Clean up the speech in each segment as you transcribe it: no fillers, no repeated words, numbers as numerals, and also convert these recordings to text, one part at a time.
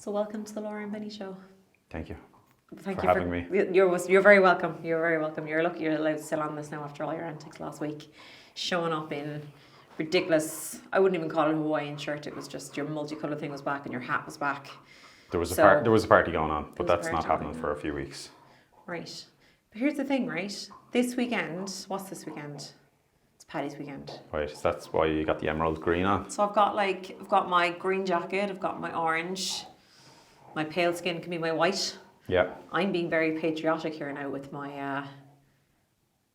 So welcome to the Cork and Benny show. Thank you. Thank for you having me. You're very welcome. You're very welcome. You're lucky you're allowed to sit on this now after all your antics last week. Showing up in ridiculous, I wouldn't even call it a Hawaiian shirt. It was just your multicoloured thing was back and your hat was back. There was a party going on, but that's not happening for a few weeks. Right. But here's the thing, right? This weekend, what's this weekend? It's Paddy's weekend. Right, so that's why you got the emerald green on. So I've got my green jacket, I've got my orange, my pale skin can be my white. Yeah. I'm being very patriotic here now with my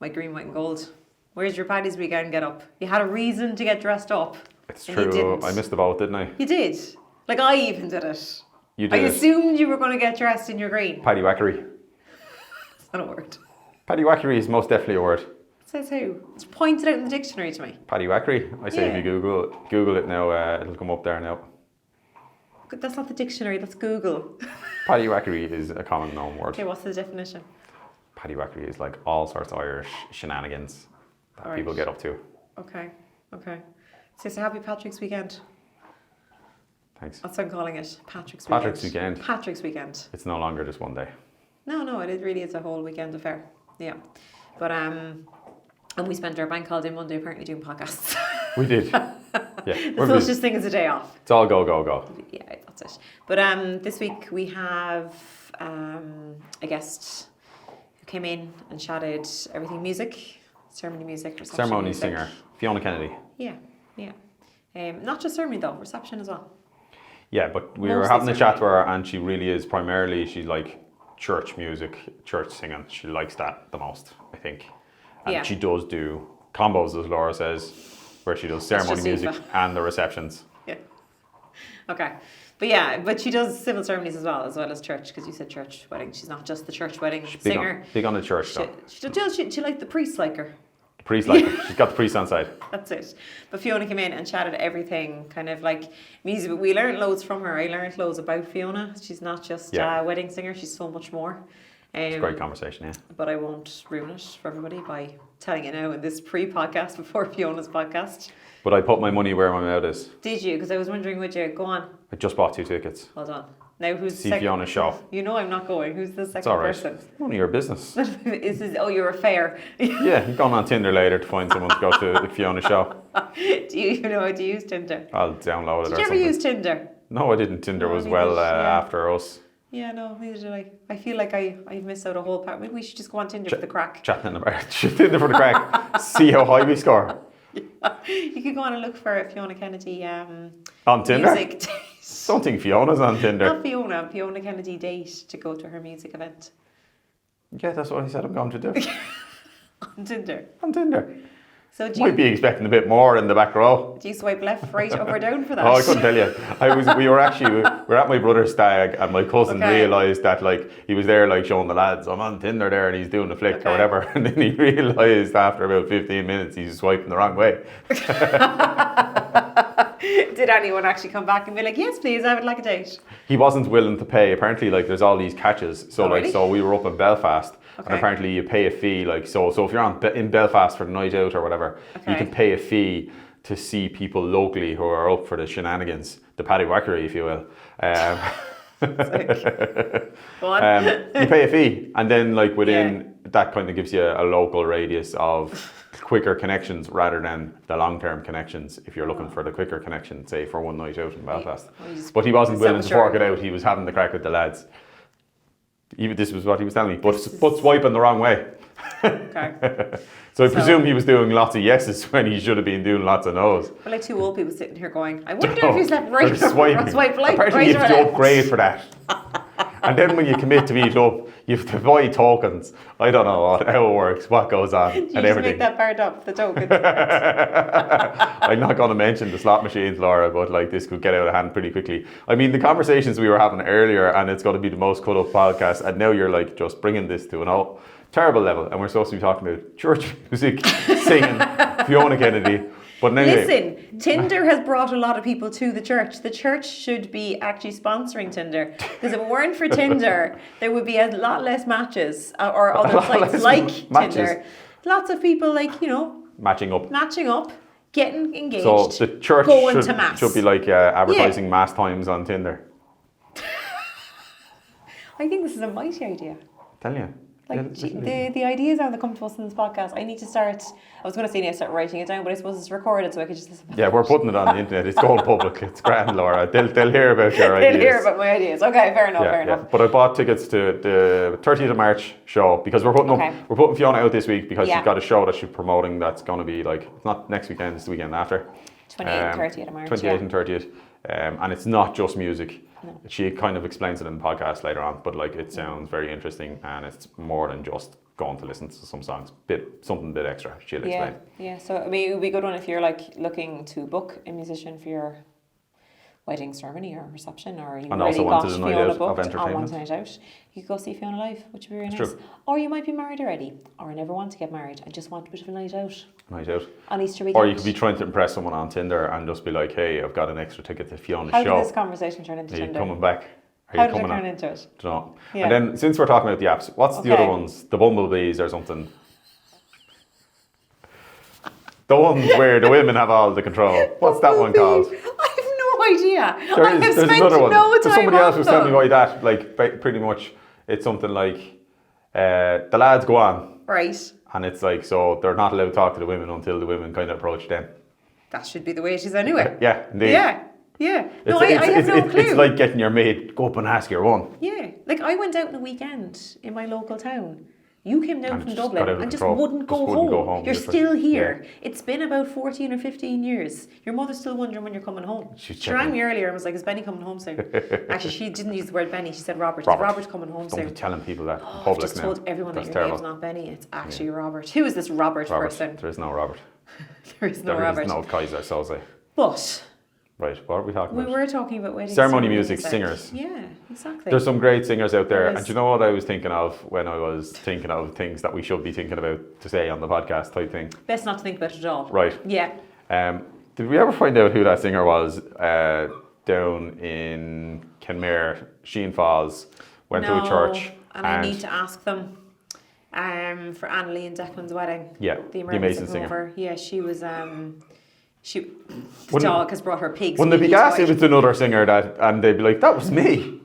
my green, white and gold. Where's your Paddy's weekend get up? You had a reason to get dressed up. It's true. I missed the boat, didn't I? You did. Like I even did it. You did. I assumed you were going to get dressed in your green. Paddywhackery. It's not a word. Paddywhackery is most definitely a word. Says who? It's pointed out in the dictionary to me. Paddywhackery. I say if you Google it now, it'll come up there now. That's not the dictionary, that's Google. Paddywhackery is a common known word. Okay, what's the definition? Paddywhackery is like all sorts of Irish shenanigans that people get up to. Okay. So happy Patrick's weekend. Thanks. That's what I'm calling it. Patrick's weekend. Patrick's weekend. It's no longer just one day. No, it really is a whole weekend affair. Yeah. But and we spent our bank holiday Monday apparently doing podcasts. We did. Yeah. The socialist thing is a day off. It's all go. Yeah, that's it. But this week we have a guest who came in and chatted everything music, ceremony music, reception Ceremony music. singer, Fiona Kennedy. Yeah. Not just ceremony though, reception as well. Yeah, but we were having a chat to her and she really is primarily, she's like church music, church singing. She likes that the most, I think. And she does do combos, as Laura says, where she does ceremony music and the receptions. Yeah. Okay. But she does civil ceremonies as well as church, because you said church wedding. She's not just the church wedding singer. Big on the church though. She like the priest like her. Priest like her. She's got the priest on side. That's it. But Fiona came in and chatted everything, kind of like music. But we learned loads from her. I learned loads about Fiona. She's not just a wedding singer. She's so much more. It's a great conversation, yeah. But I won't ruin it for everybody by telling you now in this pre-podcast before Fiona's podcast. But I put my money where my mouth is. Did you? Because I was wondering, would you? Go on. I just bought 2 tickets. Well done. Now who's see Fiona's show? You know I'm not going. Who's the second person? It's none of your business. You're a fair. Yeah, you're going on Tinder later to find someone to go to the Fiona show. Do you even know how to use Tinder? I'll download it. Did you ever use Tinder? No, I didn't. Tinder was after us. Yeah, no, neither did I. I feel like I missed out a whole part. Maybe we should just go on Tinder for the crack. Chatting about Tinder for the crack. See how high we score. Yeah. You could go on and look for Fiona Kennedy on Tinder? music date. Don't think Fiona's on Tinder. Not Fiona Kennedy date to go to her music event. Yeah, that's what I said I'm going to do. On Tinder? On Tinder. So Might be expecting a bit more in the back row. Do you swipe left, right, up or down for that? Oh, I couldn't tell you. We were at my brother's stag and my cousin realised that like he was there like showing the lads, I'm on Tinder there and he's doing the flick or whatever, and then he realised after about 15 minutes he's swiping the wrong way. Did anyone actually come back and be like, yes please, I would like a date? He wasn't willing to pay. Apparently like there's all these catches. So really? So we were up in Belfast. And apparently you pay a fee, like so if you're in Belfast for the night out or whatever, you can pay a fee to see people locally who are up for the shenanigans, the Paddywhackery, if you will. You pay a fee, and then like within that kind of gives you a local radius of quicker connections rather than the long-term connections if you're looking for the quicker connection, say for one night out in Belfast. But he wasn't willing to fork it out. He was having the crack with the lads. This was what he was telling me, but swiping the wrong way. Okay. So I presume he was doing lots of yeses when he should have been doing lots of no's. We're like 2 old people sitting here going, I wonder if he's left right or swipe left. Apparently you have to upgrade for that. And then when you commit to meet up, you have to buy tokens. I don't know how it works, what goes on, and everything. You make that part up, the tokens. I'm not going to mention the slot machines, Laura, but like this could get out of hand pretty quickly. I mean, the conversations we were having earlier, and it's going to be the most cut up podcast, and now you're like just bringing this to an terrible level, and we're supposed to be talking about church music, singing, Fiona Kennedy. But anyway. Listen, Tinder has brought a lot of people to the church. The church should be actually sponsoring Tinder. Because if it weren't for Tinder, there would be a lot less matches or other sites like Tinder. Lots of people matching up, getting engaged, so the church going to mass. should be like advertising mass times on Tinder. I think this is a mighty idea. Tell you. Like the ideas that come to us in this podcast, I need to start. I was going to say I need to start writing it down, but I suppose it's recorded, so I could just listen. Yeah, we're putting it on the internet. It's going public. It's grand, Laura. They'll hear about your ideas. They'll hear about my ideas. Okay, fair enough. Fair enough. But I bought tickets to the 30th of March show because we're putting Fiona out this week because she's got a show that she's promoting that's going to be like it's not next weekend, it's the weekend after. 28th and 30th of March. 28th and 30th, and it's not just music. No. She kind of explains it in the podcast later on, but like it sounds very interesting, and it's more than just going to listen to some songs, something a bit extra. She'll explain. Yeah. So I mean, it would be a good one if you're like looking to book a musician for your wedding ceremony or reception, or you really got Fiona booked and want a night out. You could go see Fiona live, which would be really nice. True. Or you might be married already, or never want to get married and just want a bit of a night out. On Easter weekend. Or you could be trying to impress someone on Tinder and just be like, hey, I've got an extra ticket to Fiona's show. How did this conversation turn into Tinder? Are you coming back? How did it turn into it? Don't know. Yeah. And then, since we're talking about the apps, what's the other ones? The Bumblebees or something? The ones where the women have all the control. What's that one called? I have no idea. I have spent no time There's somebody else was telling me why that. Like, pretty much, it's something like, the lads go on. Right. And it's like, so they're not allowed to talk to the women until the women kind of approach them. That should be the way it is anyway. Yeah, indeed. Yeah. No, I have no clue. It's like getting your mate, go up and ask your one. Yeah. Like, I went out on a weekend in my local town. You came down from Dublin and just wouldn't go home. You're still here. Yeah. It's been about 14 or 15 years. Your mother's still wondering when you're coming home. She rang me earlier and was like, is Benny coming home soon? Actually, she didn't use the word Benny. She said Robert. Robert's coming home soon. Don't be telling people that in public I've just told everyone that your name's not Benny. It's actually Robert. Who is this Robert person? There is no Robert. There is no Robert. There is no Kaiser Soze. But... Right, what are we talking about? We were talking about wedding ceremony music, singers. Yeah, exactly. There's some great singers out there. And do you know what I was thinking of when I was thinking of things that we should be thinking about to say on the podcast type thing? Best not to think about it at all. Right. Yeah. Did we ever find out who that singer was down in Kenmare, Sheen Falls, went to a church? And I need to ask them for Annalie and Declan's wedding. Yeah, the amazing singer. Over. Yeah, she was... the dog has brought her pigs. Wouldn't it be gas if it's another singer and they'd be like, that was me?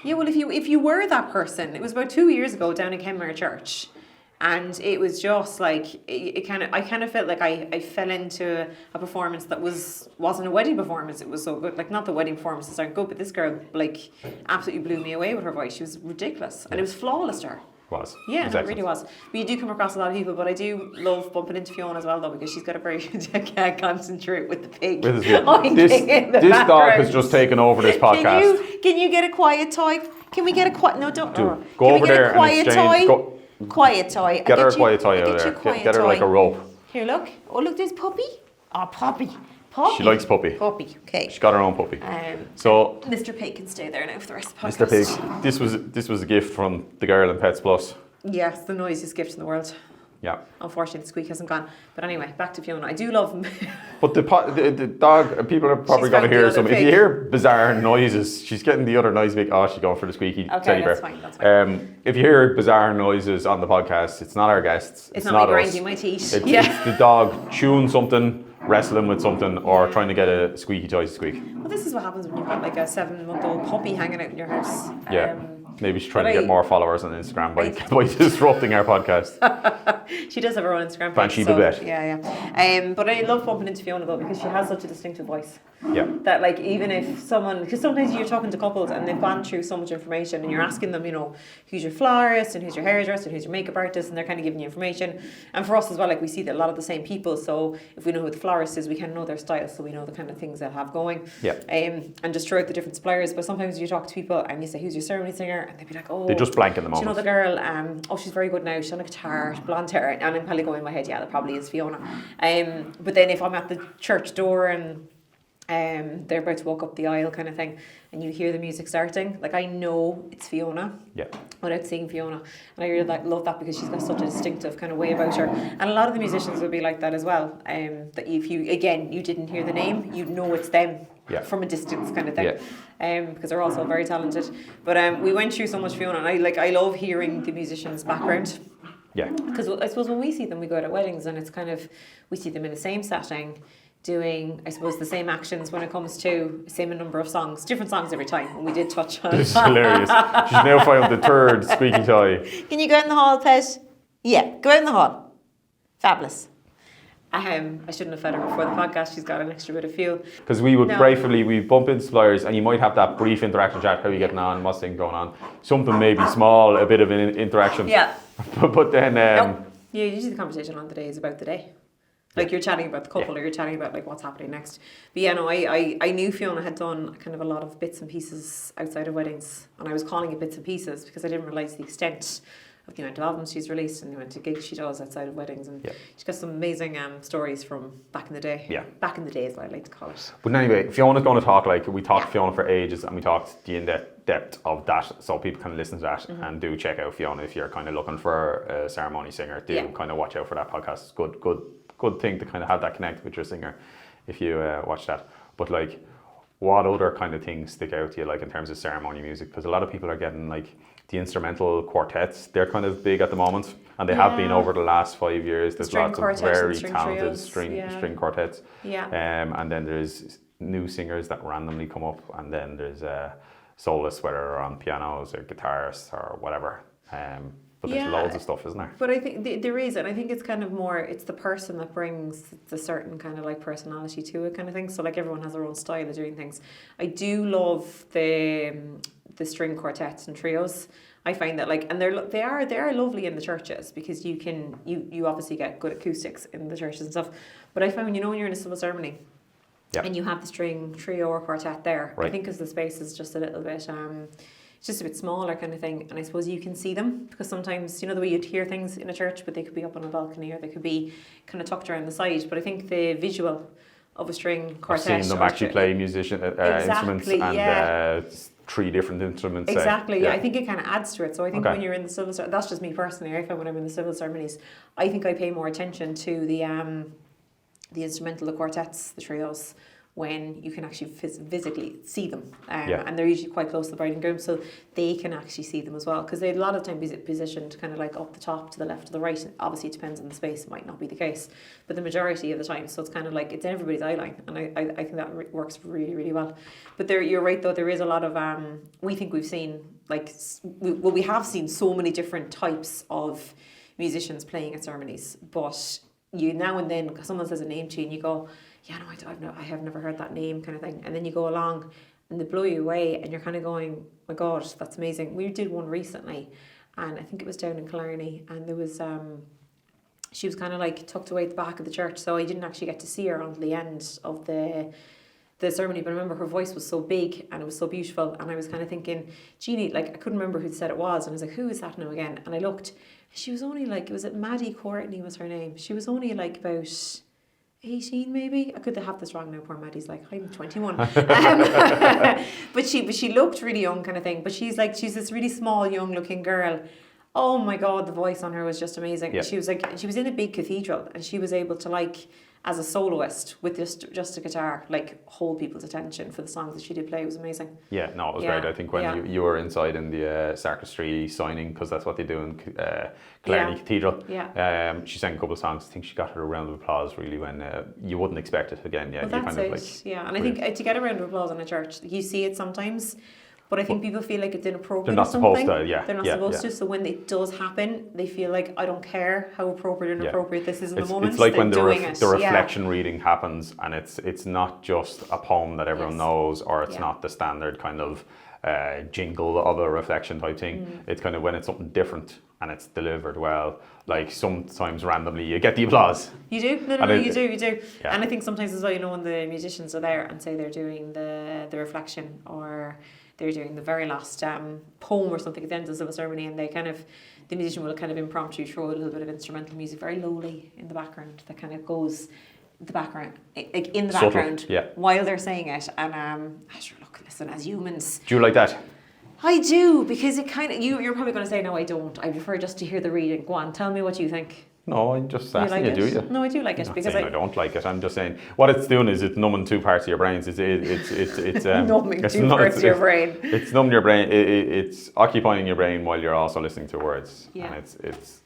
Yeah, well, if you were that person, it was about 2 years ago down in Kenmare Church, and it was just like I kind of felt like I fell into a performance that wasn't a wedding performance. It was so good, like not the wedding performances aren't good, but this girl like absolutely blew me away with her voice. She was ridiculous, and it was flawless to her. Yeah, it really was. But you do come across a lot of people, but I do love bumping into Fiona as well, though, because she's got a very I can't concentrate with the pig. This dog has just taken over this podcast. Can you get a quiet toy? Can we get a quiet? No, don't. Go over there and exchange. Quiet toy. Get her a quiet toy out there. Get her like a rope. Here, look. Oh, look, there's Puppy. Oh, Puppy. She likes Puppy. Puppy, okay. She's got her own puppy. So Mr. Pig can stay there now for the rest of the podcast. Mr. Pig, this was a gift from the girl in Pets Plus. Yes, the noisiest gift in the world. Yeah. Unfortunately, the squeak hasn't gone. But anyway, back to Fiona. I do love him. But the dog, people are probably going to hear some. If you hear bizarre noises, she's getting the other noise big. Oh, she's going for the squeaky teddy bear. That's fine. If you hear bizarre noises on the podcast, it's not our guests. It's not me grinding my teeth. It's the dog chewing something, wrestling with something, or trying to get a squeaky toy to squeak. Well, this is what happens when you've got like a 7-month-old puppy hanging out in your house. Yeah. Maybe she's trying to get more followers on Instagram by disrupting our podcast. She does have her own Instagram page. Banshee Babette. Yeah. But I love bumping into Fiona though, because she has such a distinctive voice. Yeah. That like even if someone, because sometimes you're talking to couples and they've gone through so much information and you're asking them, you know, who's your florist and who's your hairdresser and who's your makeup artist, and they're kind of giving you information. And for us as well, like we see that a lot of the same people. So if we know who the florist is, we kind of know their style, so we know the kind of things they'll have going. Yeah. And just throughout the different suppliers. But sometimes you talk to people and you say, who's your ceremony singer? And they'd be like, oh, they just blank in the moment. Do you know the girl? Oh, she's very good now. She's on a guitar, blonde hair, and I'm probably going in my head, yeah, that probably is Fiona. But then if I'm at the church door and they're about to walk up the aisle, kind of thing, and you hear the music starting, like I know it's Fiona. Yeah. Without seeing Fiona, and I really love that because she's got such a distinctive kind of way about her, and a lot of the musicians will be like that as well. That if you didn't hear the name, you know it's them. Yeah. From a distance kind of thing. Because they're also very talented. But we went through so much Fiona, and I love hearing the musician's background. Yeah. Because I suppose when we see them, we go out at weddings and it's kind of, we see them in the same setting. doing, I suppose, the same actions when it comes to same number of songs, different songs every time. And we did touch on This is hilarious. She's now found the third squeaky toy. Can you go in the hall, Pet? Yeah, go in the hall. Fabulous. I shouldn't have fed her before the podcast. She's got an extra bit of fuel. Because we would we bump into suppliers, and you might have that brief interaction chat. How are you getting on? What's thing going on? Something maybe small, a bit of an interaction. Yeah. but then. Yeah, usually the conversation on the day is about the day. Like you're chatting about the couple, or you're chatting about like what's happening next. But yeah, no, I knew Fiona had done kind of a lot of bits and pieces outside of weddings, and I was calling it bits and pieces because I didn't realise the extent of the amount of albums she's released and the amount of gigs she does outside of weddings, and she's got some amazing stories from back in the day. Yeah, back in the day is what I like to call it. But anyway, Fiona's going to talk we talked to Fiona for ages, and we talked the in-depth of that, so people can listen to that and do check out Fiona if you're kind of looking for a ceremony singer. Do kind of watch out for that podcast. It's good thing to kind of have that connect with your singer if you watch that. But like, what other kind of things stick out to you, like in terms of ceremony music? Because a lot of people are getting like the instrumental quartets. They're kind of big at the moment, and they have been over the last 5 years. There's lots of very talented string quartets. And then there's new singers that randomly come up, and then there's soloists, whether on pianos or guitars or whatever. But there's loads of stuff, isn't there? But I think there is, and I think it's kind of more, it's the person that brings the certain kind of like personality to it kind of thing. So like everyone has their own style of doing things. I do love the string quartets and trios. I find that like, and they are lovely in the churches because you obviously get good acoustics in the churches and stuff. But I find when you're in a civil ceremony, and you have the string trio or quartet there, I think because the space is just a little bit it's just a bit smaller kind of thing, and I suppose you can see them because sometimes the way you'd hear things in a church, but they could be up on a balcony or they could be kind of tucked around the side. But I think the visual of a string quartet, I've seen them actually play instruments and 3 different instruments. Exactly. I think it kind of adds to it. So I think when you're in the civil, that's just me personally. I find when I'm in the civil ceremonies, I think I pay more attention to the instrumental, the quartets, the trios, when you can actually physically see them. And they're usually quite close to the bride and groom, so they can actually see them as well. Because they a lot of time positioned kind of like up the top, to the left, to the right. Obviously, it depends on the space. It might not be the case. But the majority of the time, so it's kind of like, it's in everybody's eye line. And I think that works really, really well. But you're right, though, there is a lot of, we think we've seen, like, we have seen so many different types of musicians playing at ceremonies. But you now and then, someone says a name to you and you go, yeah, no, I have never heard that name kind of thing. And then you go along and they blow you away and you're kind of going, oh my God, that's amazing. We did one recently and I think it was down in Killarney, and there was, she was kind of like tucked away at the back of the church, so I didn't actually get to see her until the end of the ceremony. But I remember her voice was so big and it was so beautiful, and I was kind of thinking, Jeannie, like I couldn't remember who said it was, and I was like, who is that now again? And I looked, she was only like, was it Maddie Courtney was her name? She was only like about 18 maybe. I could have this wrong now. Poor Maddie's like, I'm 21. But she looked really young kind of thing. But she's this really small, young looking girl. Oh my God, the voice on her was just amazing. She was in a big cathedral, and she was able to, like, as a soloist with just a guitar, like, hold people's attention for the songs that she did play. It was amazing. Yeah, no, it was great. I think when you were inside in the sacristy signing, because that's what they do in Killarney Cathedral. She sang a couple of songs. I think she got her a round of applause really when you wouldn't expect it again. Yeah, well, that's it. And I think to get a round of applause in a church, you see it sometimes. But I think people feel like it's inappropriate. They're not supposed to, They're not supposed to. So when it does happen, they feel like, I don't care how appropriate or inappropriate this is in the moment. It's like when the reflection reading happens, and it's not just a poem that everyone knows, or it's not the standard kind of jingle of a reflection type thing. It's kind of when it's something different and it's delivered well. Like sometimes randomly you get the applause. You do? No, you do. Yeah. And I think sometimes as well, when the musicians are there and say they're doing the reflection, or they're doing the very last poem or something at the end of the ceremony, and the musician will kind of impromptu throw a little bit of instrumental music very lowly in the background that kind of goes in the background while they're saying it. And listen, as humans, do you like that? I do, because it kind of, you're probably going to say, no, I don't. I prefer just to hear the reading. Go on, tell me what you think. No, I'm just You asking like you, it? do you? No, I do like it I'm not because saying I don't like it. I'm just saying what it's doing is it's numbing two parts of your brains. It's numbing two parts of your brain. It's numbing your brain. It's occupying your brain while you're also listening to words. Yeah. And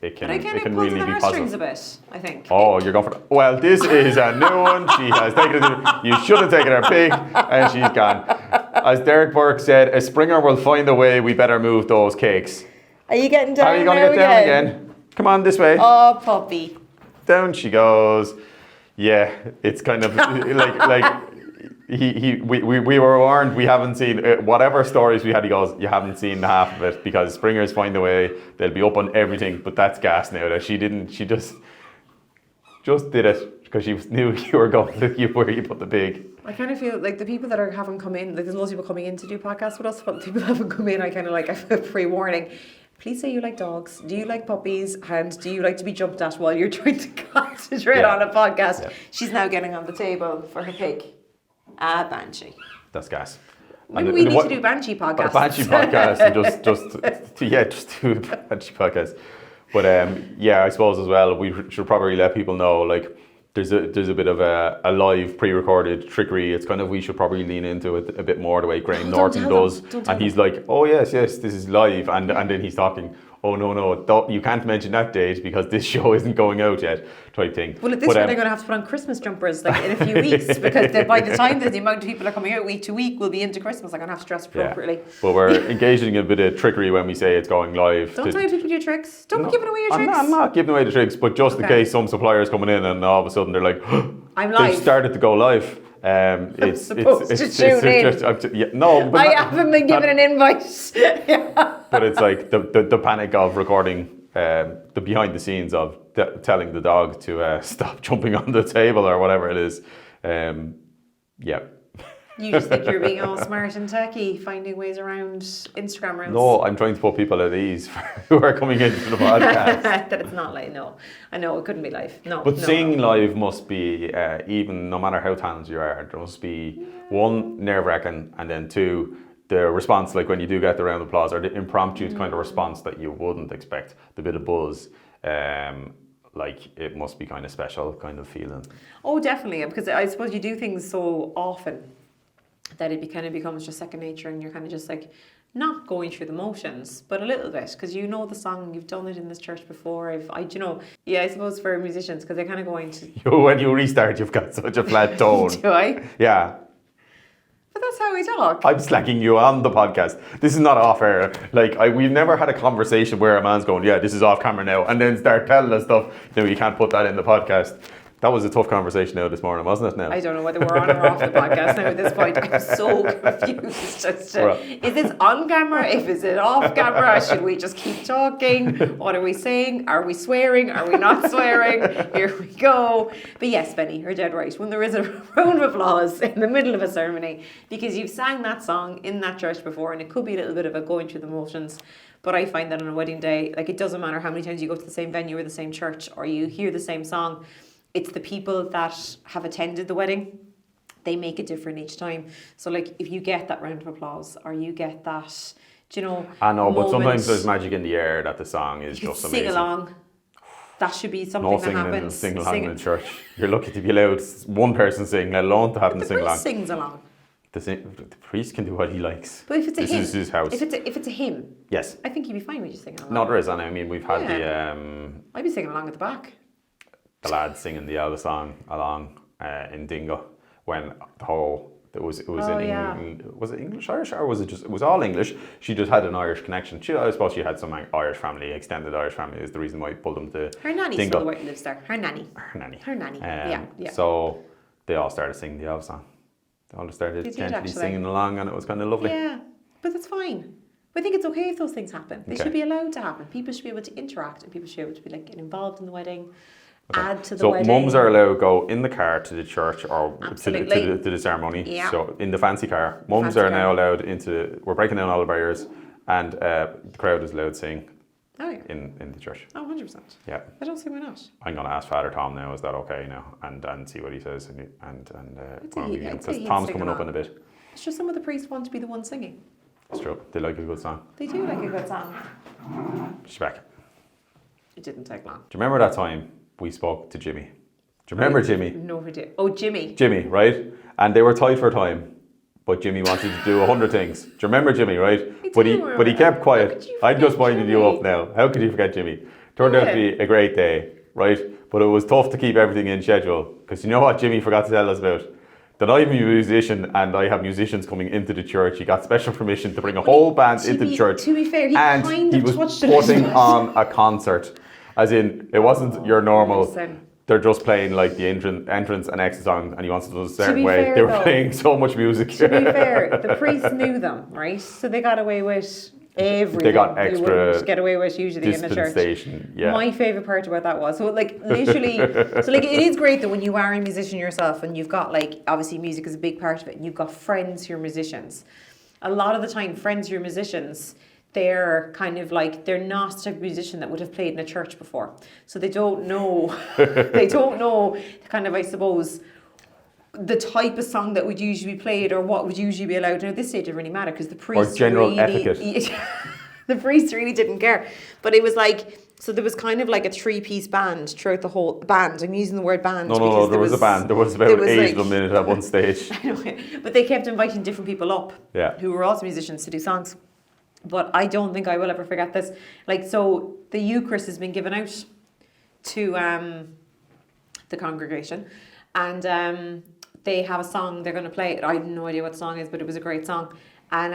it can But I kind it can of pulled really the be heartstrings positive. a bit, I think. Oh, you're going for well, this is a new one. She has taken it. You should have taken her pig, and she's gone. As Derek Burke said, a Springer will find a way. We better move those cakes. Are you getting down? How are you going to get down again? Come on this way. Oh, puppy. Down she goes. Yeah, it's kind of like we were warned. We haven't seen whatever stories we had. He goes, you haven't seen half of it because Springers find a way. They'll be up on everything. But that's gas now. That she didn't. She just did it because she knew you were going to where you put the pig. I kind of feel like the people that haven't come in, like there's loads of people coming in to do podcasts with us, but the people that haven't come in, I kind of like, I have a pre-warning. Please say you like dogs. Do you like puppies? And do you like to be jumped at while you're trying to concentrate on a podcast? Yeah. She's now getting on the table for her pig. Banshee. That's gas. Maybe we need to do Banshee podcasts. A Banshee podcast and just do a Banshee podcast. But I suppose as well, we should probably let people know, like, there's a bit of a live pre-recorded trickery. It's kind of, we should probably lean into it a bit more the way Graham Norton does. And he's like, oh yes, this is live. And then he's talking, oh no, you can't mention that date because this show isn't going out yet, type thing. Well, at this rate, they're going to have to put on Christmas jumpers like in a few weeks because by the time that the amount of people are coming out week to week will be into Christmas, they're going to have to dress appropriately. Yeah. But we're engaging in a bit of trickery when we say it's going live. Don't tell people your tricks. Don't be giving away your tricks. I'm not giving away the tricks, but just in case some suppliers coming in and all of a sudden they're like, I'm live. They've started to go live. It's supposed to tune in. But I haven't been given an invite. But it's like the panic of recording the behind the scenes of telling the dog to stop jumping on the table or whatever it is. You just think you're being all smart and techy, finding ways around Instagram reels. No, I'm trying to put people at ease who are coming into the podcast. That it's not live, no. I know, it couldn't be live. No. But seeing live must be, even no matter how talented you are, there must be one, nerve-wracking, and then two, the response, like when you do get the round of applause, or the impromptu kind of response that you wouldn't expect, the bit of buzz, like it must be kind of special kind of feeling. Oh, definitely, because I suppose you do things so often that it kind of becomes just second nature, and you're kind of just like not going through the motions, but a little bit, because you know the song, you've done it in this church before. I suppose for musicians, because they're kind of going to. When you restart, you've got such a flat tone. Do I? Yeah. But that's how we talk. I'm slacking you on the podcast. This is not off air. Like we've never had a conversation where a man's going, yeah, this is off camera now, and then start telling us stuff. No, you can't put that in the podcast. That was a tough conversation now this morning, wasn't it, now? I don't know whether we're on or off the podcast now at this point. I'm so confused as to, is this on camera? Is it off camera? Should we just keep talking? What are we saying? Are we swearing? Are we not swearing? Here we go. But yes, Benny, you're dead right. When there is a round of applause in the middle of a ceremony, because you've sang that song in that church before, and it could be a little bit of a going through the motions. But I find that on a wedding day, like it doesn't matter how many times you go to the same venue or the same church, or you hear the same song, it's the people that have attended the wedding, they make it different each time. So like if you get that round of applause, or you get that, I know, but sometimes there's magic in the air that the song is just amazing. Sing along. That should be something that happens. Sing along in church. You're lucky to be allowed one person sing, let alone to have them sing along. The priest sings along. The priest can do what he likes. But if it's a hymn, this is his house. If it's a hymn, yes, I think he'd be fine with you singing along. No, there is, and I mean we've had I'd be singing along at the back. The lads singing the Elvis song along in Dingle when the whole it was England. Was it English Irish, or was it was all English? She just had an Irish connection. I suppose she had some Irish family, extended Irish family is the reason why I pulled them to her nanny Dingle. still lives there. Her nanny. Yeah. So they all started singing the Elvis song. They all started gently singing along, and it was kind of lovely. Yeah, but that's fine. I think it's okay if those things happen. They should be allowed to happen. People should be able to interact, and people should be able to be get involved in the wedding. Okay. Add to the wedding. So mums are allowed to go in the car to the church or to the ceremony. Yeah. So in the fancy car, mums are now allowed into. We're breaking down all the barriers, and the crowd is allowed to sing. Oh, yeah. In the church. Oh, 100%. Yeah. I don't see why not. I'm going to ask Father Tom now. Is that okay now? And see what he says. Because Tom's coming up in a bit. It's just some of the priests want to be the one singing. It's true. They like a good song. They do like a good song. She's back. It didn't take long. Do you remember that time we spoke to Jimmy. Do you remember Jimmy? No idea. Oh, Jimmy. Jimmy, right? And they were tight for time, but Jimmy wanted to do 100 things. Do you remember Jimmy, right? But he kept quiet. I just winded you up now. How could you forget Jimmy? Turned out to be a great day, right? But it was tough to keep everything in schedule, because you know what Jimmy forgot to tell us about? That I'm a musician and I have musicians coming into the church. He got special permission to bring a whole band into the church. To be fair, he and kind of touched it. he was putting on a concert. As in, it wasn't your normal... They're just playing like the entrance and exit song, and he wants to do it a certain way. Fair, they were playing so much music. To be fair, the priests knew them, right? So they got away with everything. They got extra. You wouldn't get away with usually in the church. Yeah. My favourite part about that was literally. So it is great that when you are a musician yourself, and you've got obviously music is a big part of it, and you've got friends who are musicians. A lot of the time, friends who are musicians, they're kind of they're not the type of musician that would have played in a church before. So they don't know, kind of, I suppose, the type of song that would usually be played or what would usually be allowed. Now, at this stage, it didn't really matter because the priests or general etiquette. The priests really didn't care. But it was so there was kind of a 3-piece band throughout the whole band. I'm using the word band. No, there was a band. There was about 8 of them in it at one stage. Anyway, but they kept inviting different people up who were also musicians to do songs. But I don't think I will ever forget this. So the Eucharist has been given out to the congregation, and they have a song they're going to play. I have no idea what the song is, but it was a great song. And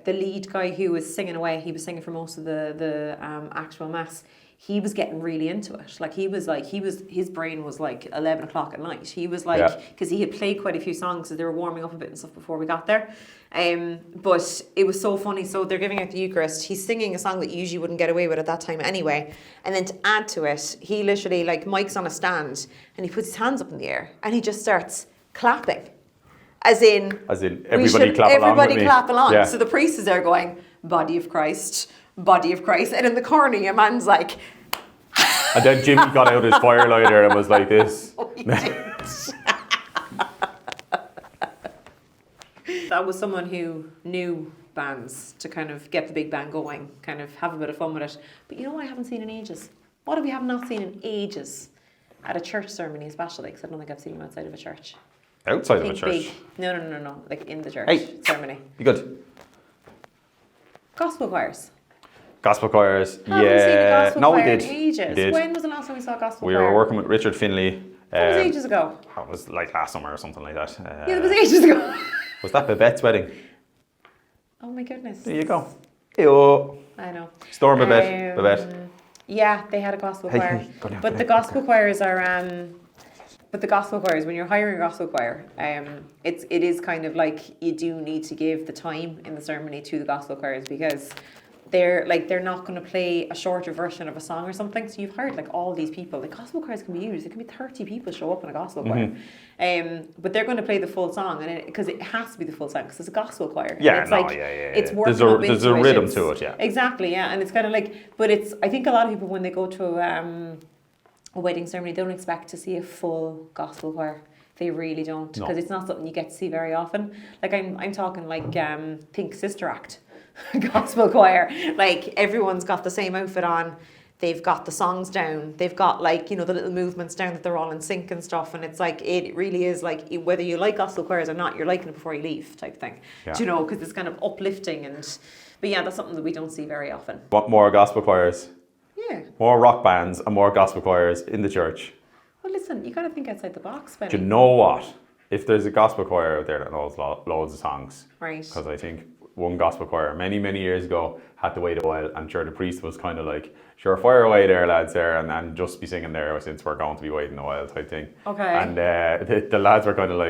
the lead guy who was singing away, he was singing for most of the actual mass. He was getting really into it. His brain was 11 o'clock at night. He was because he had played quite a few songs, so they were warming up a bit and stuff before we got there. But it was so funny. So they're giving out the Eucharist. He's singing a song that you usually wouldn't get away with at that time anyway. And then to add to it, he literally Mike's on a stand and he puts his hands up in the air and he just starts clapping. As in everybody clap along. Yeah. So the priest is there going, body of Christ. And in the corner, your man's like... And then Jimmy got out his firelighter and was like this. Oh, he did. That was someone who knew bands to kind of get the big band going, kind of have a bit of fun with it. But you know what I haven't seen in ages? What have we not seen in ages? At a church ceremony especially, because I don't think I've seen them outside of a church. Outside of a church? Big. No. In the church ceremony. You good? Gospel choirs. Gospel choirs, Seen a gospel choir we did. In ages. We did. When was the last time we saw a gospel choir? We were working with Richard Finlay. That was ages ago. It was last summer or something like that. Yeah, it was ages ago. Was that Babette's wedding? Oh my goodness. There you go. Hey-oh. I know. Storm Babette. Yeah, they had a gospel choir. But the gospel choirs are... But the gospel choirs, when you're hiring a gospel choir, it is kind of you do need to give the time in the ceremony to the gospel choirs, because they're not going to play a shorter version of a song or something. So you've hired all these people. The gospel choirs can be used. It can be 30 people show up in a gospel choir. But they're going to play the full song, and because it has to be the full song because it's a gospel choir. Yeah, It's working up there's a rhythm to it, yeah. Exactly, yeah, and it's kind of but it's. I think a lot of people when they go to a wedding ceremony, they don't expect to see a full gospel choir. They really don't, because it's not something you get to see very often. I'm talking think Sister Act. Gospel choir, everyone's got the same outfit on, they've got the songs down, they've got the little movements down that they're all in sync and stuff, and it's it really is whether you like gospel choirs or not, you're liking it before you leave type thing. Yeah. Do you know, because it's kind of uplifting, but yeah, that's something that we don't see very often. Want more gospel choirs? Yeah. More rock bands and more gospel choirs in the church. Well, listen, you got to think outside the box, Benny. Do you know what? If there's a gospel choir out there that knows loads of songs, right? Because I think one gospel choir many years ago had to wait a while, and sure, the priest was kind of sure, fire away there, lads, there, and just be singing there since we're going to be waiting a while type thing. Okay. And the lads were kind of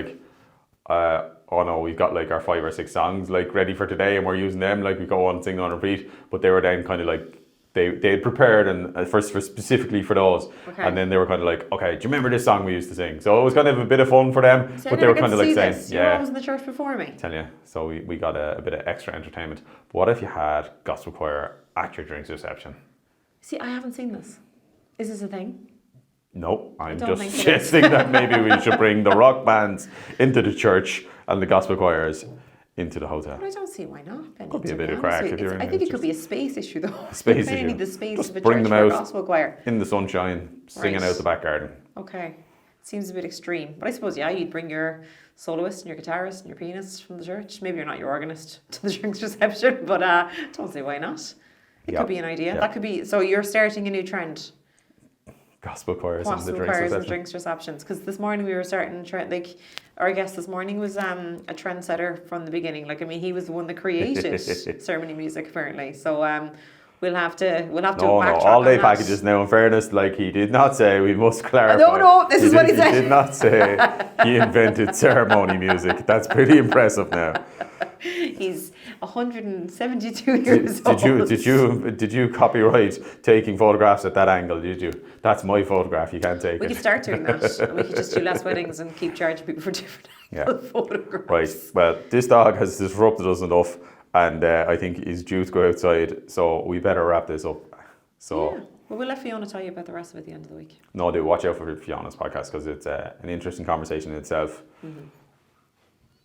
oh no, we've got our 5 or 6 songs ready for today, and we're using them, we go on singing on repeat. But they were then kind of they had prepared and for specifically for those, okay. And then they were kind of okay, do you remember this song we used to sing? So it was kind of a bit of fun for them, so but they were kind of saying, yeah. You was in the church before me. Tell you, so we got a bit of extra entertainment. But what if you had gospel choir at your drinks reception? See, I haven't seen this. Is this a thing? No, I'm just suggesting that maybe we should bring the rock bands into the church and the gospel choirs into the hotel. But I don't see why not, Benny. Could be to a bit of honest crack with if you. you're in I think it, it could be a space issue, though. Space They issue. need the space Just of a bring church them for a out gospel choir. in the sunshine, singing Right. out the back garden. Okay. Seems a bit extreme. But I suppose, yeah, you'd bring your soloist and your guitarist and your pianist from the church. Maybe you're not your organist to the drinks reception, but don't say why not. It could be an idea. Yeah. That could be, so you're starting a new trend. Gospel choirs and the Gospel drinks choirs and reception. drinks receptions. Because this morning we were starting, our guest this morning was a trendsetter from the beginning. Like, I mean, he was the one that created ceremony music, apparently. So we'll have to backtrack all day on that. packages now. In fairness, like he did not say. We must clarify. No, this is what he said. He did not say he invented ceremony music. That's pretty impressive now. He's 172 years old. Did you copyright taking photographs at that angle? Did you? That's my photograph. You can't take We it. could start doing that. And we could just do less weddings and keep charging people for different angle photographs. Right. Well, this dog has disrupted us enough, and I think he's due to go outside. So we better wrap this up. So. Yeah. Well, we'll let Fiona tell you about the rest of it at the end of the week. No, do watch out for Fiona's podcast because it's an interesting conversation in itself. Mm-hmm.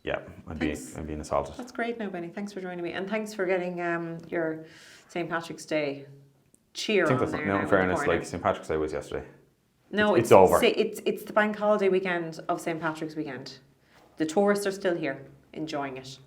Yeah, I'm being assaulted. That's great now, Benny. Thanks for joining me. And thanks for getting your St. Patrick's Day cheer on there. Now, in fairness, like St. Patrick's Day was yesterday. No, it's over. It's the bank holiday weekend of St. Patrick's weekend. The tourists are still here, enjoying it.